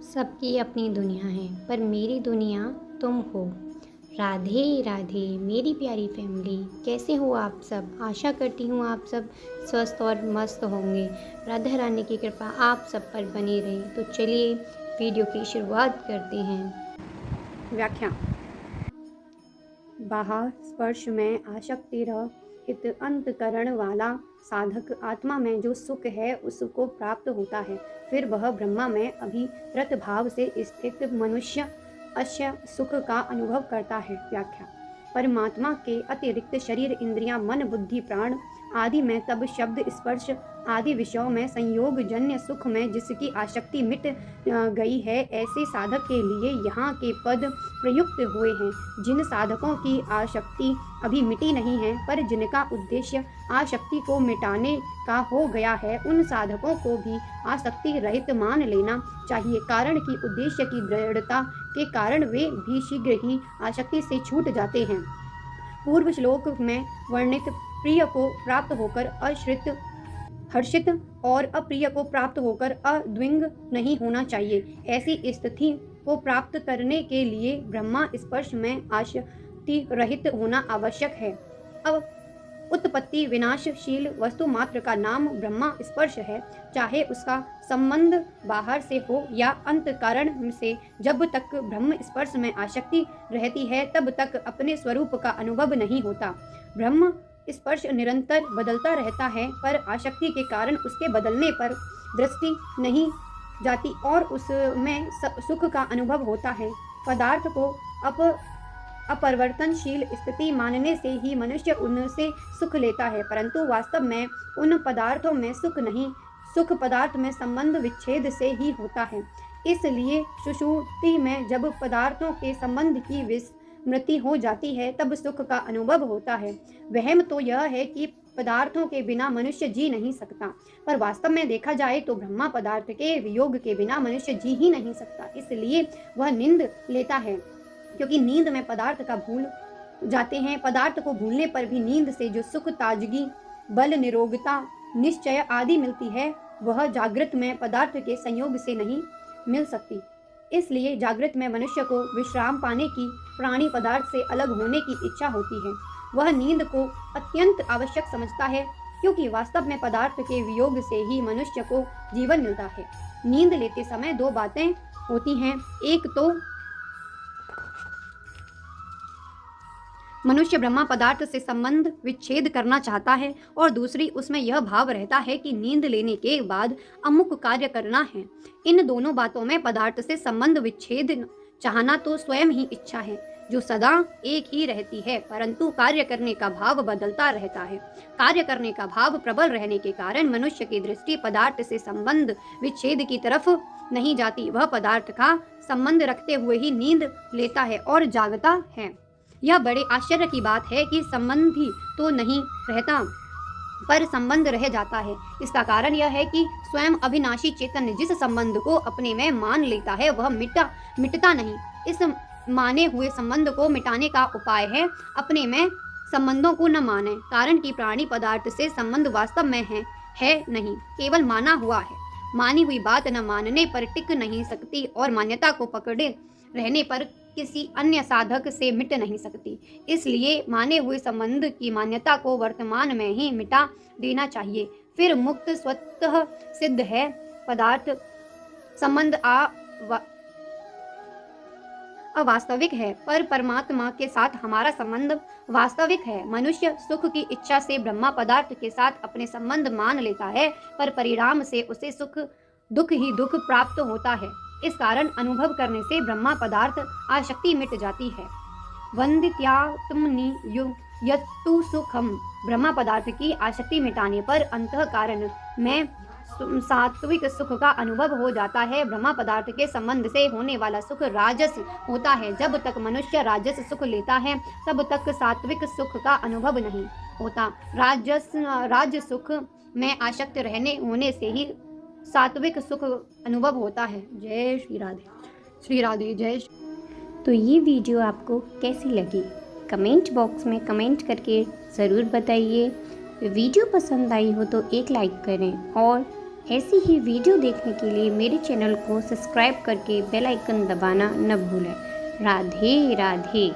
सबकी अपनी दुनिया है पर मेरी दुनिया तुम हो। राधे राधे मेरी प्यारी फैमिली, कैसे हो आप सब। आशा करती हूँ आप सब स्वस्थ और मस्त होंगे। राधा रानी की कृपा आप सब पर बनी रहे। तो चलिए वीडियो की शुरुआत करते हैं। व्याख्या। बाह्य स्पर्श में आसक्ति रहित अंतकरण वाला साधक आत्मा में जो सुख है उसको प्राप्त होता है। फिर वह ब्रह्मा में अभिरत भाव से स्थित मनुष्य अस्य सुख का अनुभव करता है। व्याख्या। परमात्मा के अतिरिक्त शरीर, इंद्रियां, मन, बुद्धि, प्राण आदि में तब शब्द, स्पर्श आदि विषयों में संयोग जन्य सुख में जिसकी आसक्ति मिट गई है, ऐसे साधक के लिए यहाँ के पद प्रयुक्त हुए हैं। जिन साधकों की आसक्ति अभी मिटी नहीं है पर जिनका उद्देश्य आसक्ति को मिटाने का हो गया है, उन साधकों को भी आसक्ति रहित मान लेना चाहिए, कारण कि उद्देश्य की दृढ़ता के कारण वे भी शीघ्र ही आसक्ति से छूट जाते हैं। पूर्व श्लोक में वर्णित प्रिय को प्राप्त होकर अश्रित, हर्षित और अप्रिय को प्राप्त होकर अद्विंग नहीं होना चाहिए। ऐसी स्थिति को प्राप्त करने के लिए ब्रह्मा स्पर्श में आसक्ति रहित होना आवश्यक है। अब उत्पत्ति विनाशशील वस्तु मात्र का नाम ब्रह्मा स्पर्श है, चाहे उसका संबंध बाहर से हो या अंतःकरण से। जब तक ब्रह्म स्पर्श में आसक्ति रहती है तब तक अपने स्वरूप का अनुभव नहीं होता। ब्रह्म स्पर्श निरंतर बदलता रहता है पर आसक्ति के कारण उसके बदलने पर दृष्टि नहीं जाती और उसमें सुख का अनुभव होता है। पदार्थ को अपरिवर्तनशील स्थिति मानने से ही मनुष्य उनसे सुख लेता है, परंतु वास्तव में उन पदार्थों में सुख नहीं, सुख पदार्थ में संबंध विच्छेद से ही होता है। इसलिए सुषुप्ति में जब पदार्थों के संबंध की विस्मृति हो जाती है तब सुख का अनुभव होता है। वहम तो यह है कि पदार्थों के बिना मनुष्य जी नहीं सकता, पर वास्तव में देखा जाए तो ब्रह्मा पदार्थ के वियोग के बिना मनुष्य जी ही नहीं सकता। इसलिए वह नींद लेता है, क्योंकि नींद में पदार्थ का भूल जाते हैं। पदार्थ को भूलने पर भी नींद से जो सुख, ताजगी, बल, निरोगता, निश्चय आदि मिलती है, वह जागृत में पदार्थ के संयोग से नहीं मिल सकती। इसलिए जागृत में मनुष्य को विश्राम पाने की, प्राणी पदार्थ से अलग होने की इच्छा होती है। वह नींद को अत्यंत आवश्यक समझता है, क्योंकि वास्तव में पदार्थ के वियोग से ही मनुष्य को जीवन मिलता है। नींद लेते समय दो बातें होती हैं, एक तो मनुष्य ब्रह्मा पदार्थ से संबंध विच्छेद करना चाहता है और दूसरी उसमें यह भाव रहता है कि नींद लेने के बाद अमुक कार्य करना है। इन दोनों बातों में पदार्थ से संबंध विच्छेद चाहना तो स्वयं ही इच्छा है, जो सदा एक ही रहती है, परंतु कार्य करने का भाव बदलता रहता है। कार्य करने का भाव प्रबल रहने के कारण मनुष्य की दृष्टि पदार्थ से संबंध विच्छेद की तरफ नहीं जाती। वह पदार्थ का संबंध रखते हुए ही नींद लेता है और जागता है। यह बड़े आश्चर्य की बात है कि संबंध भी तो नहीं रहता पर संबंध रह जाता है। इसका कारण यह है कि स्वयं अविनाशी चैतन्य जिस संबंध को अपने में मान लेता है वह मिटता नहीं। इस माने हुए संबंध को मिटाने का उपाय है अपने में संबंधों को न माने, कारण कि प्राणी पदार्थ से संबंध वास्तव में है नहीं, केवल माना हुआ है। मानी हुई बात न मानने पर टिक नहीं सकती और मान्यता को पकड़े रहने पर किसी अन्य साधक से मिट नहीं सकती। इसलिए माने हुए संबंध की मान्यता को वर्तमान में ही मिटा देना चाहिए। फिर मुक्त स्वतः सिद्ध है। पदार्थ संबंध अवास्तविक है पर परमात्मा के साथ हमारा संबंध वास्तविक है। मनुष्य सुख की इच्छा से ब्रह्मा पदार्थ के साथ अपने संबंध मान लेता है, पर परिणाम से उसे सुख दुख ही दुख प्राप्त होता है। इस कारण अनुभव करने से ब्रह्मा पदार्थ आसक्ति मिट जाती है। वंदित्यात्मनि यत्तु सुखम। ब्रह्मा पदार्थ की आसक्ति मिटाने पर अंतःकरण में सात्विक सुख का अनुभव हो जाता है। ब्रह्मा पदार्थ के संबंध से होने वाला सुख राजस होता है। जब तक मनुष्य राजस सुख लेता है तब तक सात्विक सुख का अनुभव नहीं होता। राज सुख में आसक्त होने से ही सात्विक सुख अनुभव होता है। जय श्री राधे। श्री राधे जय। तो ये वीडियो आपको कैसी लगी कमेंट बॉक्स में कमेंट करके ज़रूर बताइए। वीडियो पसंद आई हो तो एक लाइक करें और ऐसी ही वीडियो देखने के लिए मेरे चैनल को सब्सक्राइब करके बेल आइकन दबाना न भूलें। राधे राधे।